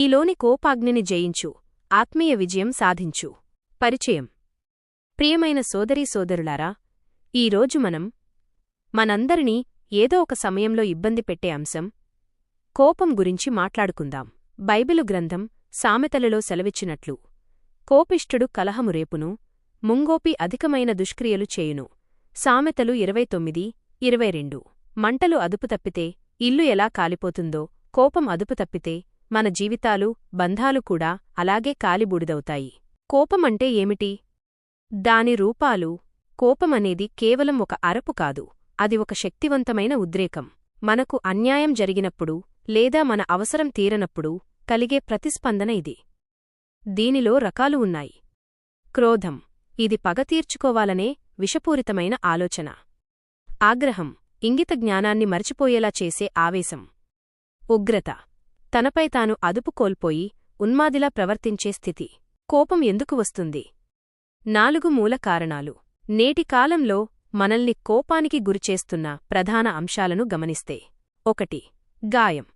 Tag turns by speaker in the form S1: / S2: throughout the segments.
S1: నీలోని కోపాగ్నిని జయించు, ఆత్మీయ విజయం సాధించు. పరిచయం. ప్రియమైన సోదరీ సోదరులారా, ఈరోజు మనందరినీ ఏదో ఒక సమయంలో ఇబ్బంది పెట్టే అంశం కోపం గురించి మాట్లాడుకుందాం. బైబిలు గ్రంథం సామెతలలో సెలవిచ్చినట్లు, కోపిష్ఠుడు కలహము రేపును, ముంగోపి అధికమైన దుష్క్రియలు చేయును. సామెతలు 29:22. మంటలు అదుపు తప్పితే ఇల్లు ఎలా కాలిపోతుందో, కోపం అదుపు తప్పితే మన జీవితాలు, బంధాలు కూడా అలాగే కాలిబూడిదవుతాయి. కోపమంటే ఏమిటి? దాని రూపాలు. కోపమనేది కేవలం ఒక అరపు కాదు, అది ఒక శక్తివంతమైన ఉద్రేకం. మనకు అన్యాయం జరిగినప్పుడు లేదా మన అవసరం తీరనప్పుడు కలిగే ప్రతిస్పందన ఇది. దీనిలో రకాలు ఉన్నాయి. క్రోధం. ఇది పగ తీర్చుకోవాలనే విషపూరితమైన ఆలోచన. ఆగ్రహం. ఇంగిత జ్ఞానాన్ని మరచిపోయేలా చేసే ఆవేశం. ఉగ్రత. తనపై తాను అదుపు కోల్పోయి ఉన్మాదిలా ప్రవర్తించే స్థితి. కోపం ఎందుకు వస్తుంది? 4 మూల కారణాలు. నేటి కాలంలో మనల్ని కోపానికి గురిచేస్తున్న ప్రధాన అంశాలను గమనిస్తే: 1. గాయం.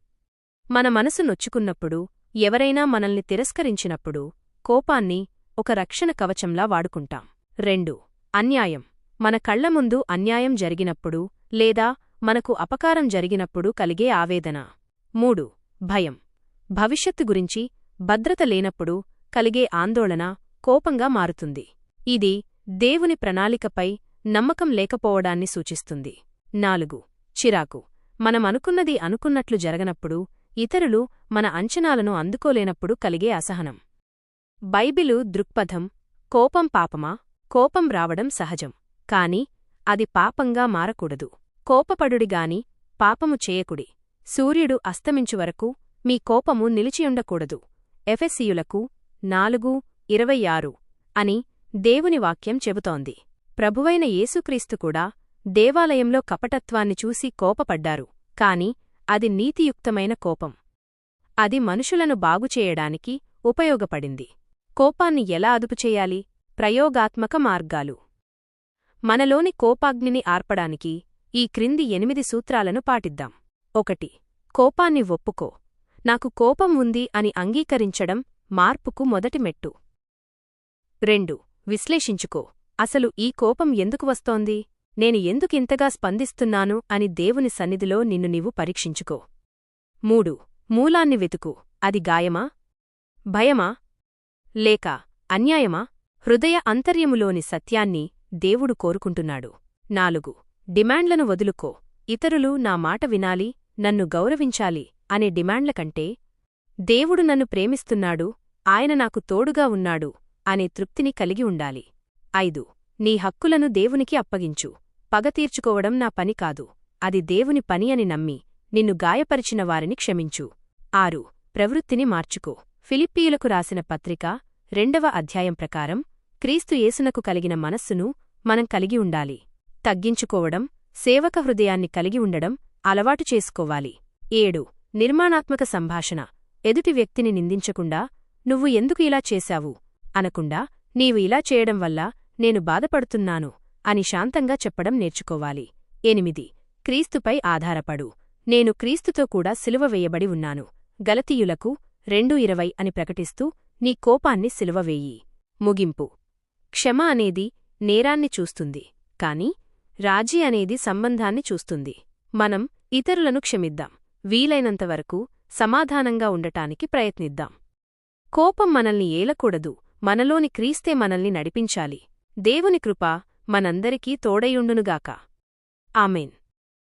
S1: మన మనసు నొచ్చుకున్నప్పుడు, ఎవరైనా మనల్ని తిరస్కరించినప్పుడు కోపాన్ని ఒక రక్షణ కవచంలా వాడుకుంటాం. 2. అన్యాయం. మన కళ్ల ముందు అన్యాయం జరిగినప్పుడు లేదా మనకు అపకారం జరిగినప్పుడు కలిగే ఆవేదన. 3. భయం. భవిష్యత్తు గురించి భద్రత లేనప్పుడు కలిగే ఆందోళన కోపంగా మారుతుంది. ఇది దేవుని ప్రణాళికపై నమ్మకం లేకపోవడాన్ని సూచిస్తుంది. 4. చిరాకు. మనమనుకున్నది అనుకున్నట్లు జరగనప్పుడు, ఇతరులు మన అంచనాలను అందుకోలేనప్పుడు కలిగే అసహనం. బైబిలు దృక్పథం: కోపం పాపమా? కోపం రావడం సహజం, కాని అది పాపంగా మారకూడదు. కోపపడుడిగాని పాపము చేయకుడి. సూర్యుడు అస్తమించు వరకు మీ కోపము నిలిచియుండకూడదు. ఎఫెసీయులకు 4:26 అని దేవుని వాక్యం చెబుతోంది. ప్రభువైన యేసుక్రీస్తుకూడా దేవాలయంలో కపటత్వాన్ని చూసి కోపపడ్డారు, కాని అది నీతియుక్తమైన కోపం. అది మనుషులను బాగుచేయడానికి ఉపయోగపడింది. కోపాన్ని ఎలా అదుపుచేయాలి? ప్రయోగాత్మక మార్గాలు. మనలోని కోపాగ్నిని ఆర్పడానికి ఈ క్రింది 8 సూత్రాలను పాటిద్దాం. 1. కోపాన్ని ఒప్పుకో. నాకు కోపం ఉంది అని అంగీకరించడం మార్పుకు మొదటి మెట్టు. 2. విశ్లేషించుకో. అసలు ఈ కోపం ఎందుకు వస్తోంది? నేను ఎందుకింతగా స్పందిస్తున్నాను అని దేవుని సన్నిధిలో నిన్ను నీవు పరీక్షించుకో. 3. మూలాన్ని వెతుకు. అది గాయమా? భయమా? లేక అన్యాయమా? హృదయ అంతర్యములోని సత్యాన్ని దేవుడు కోరుకుంటున్నాడు. 4. డిమాండ్లను వదులుకో. ఇతరులు నా మాట వినాలి, నన్ను గౌరవించాలి అనే డిమాండ్ల కంటే, దేవుడు నన్ను ప్రేమిస్తున్నాడు, ఆయన నాకు తోడుగా ఉన్నాడు అనే తృప్తిని కలిగి ఉండాలి. 5. నీ హక్కులను దేవునికి అప్పగించు. పగ తీర్చుకోవడం నా పని కాదు, అది దేవుని పని అని నమ్మి నిన్ను గాయపరిచిన వారిని క్షమించు. 6. ప్రవృత్తిని మార్చుకో. ఫిలిప్పీయులకు రాసిన పత్రిక 2వ అధ్యాయం ప్రకారం క్రీస్తు యేసునకు కలిగిన మనస్సును మనం కలిగి ఉండాలి. తగ్గించుకోవడం, సేవక హృదయాన్ని కలిగి ఉండడం అలవాటు చేసుకోవాలి. 7. నిర్మాణాత్మక సంభాషణ. ఎదుటి వ్యక్తిని నిందించకుండా, నువ్వు ఎందుకు ఇలా చేశావు అనకుండా, నీవు ఇలా చేయడం వల్ల నేను బాధపడుతున్నాను అని శాంతంగా చెప్పడం నేర్చుకోవాలి. 8. క్రీస్తుపై ఆధారపడు. నేను క్రీస్తుతో కూడా సిలువ వేయబడి ఉన్నాను. గలతీయులకు 2:20 అని ప్రకటిస్తూ నీ కోపాన్ని సిలువవేయి. ముగింపు. క్షమ అనేది నేరాన్ని చూస్తుంది, కాని రాజీ అనేది సంబంధాన్ని చూస్తుంది. మనం ఇతరులను క్షమిద్దాం. వీలైనంతవరకు సమాధానంగా ఉండటానికి ప్రయత్నిద్దాం. కోపం మనల్ని ఏలకూడదు, మనలోని క్రీస్తే మనల్ని నడిపించాలి. దేవుని కృప మనందరికీ తోడయుండునుగాక. ఆమేన్.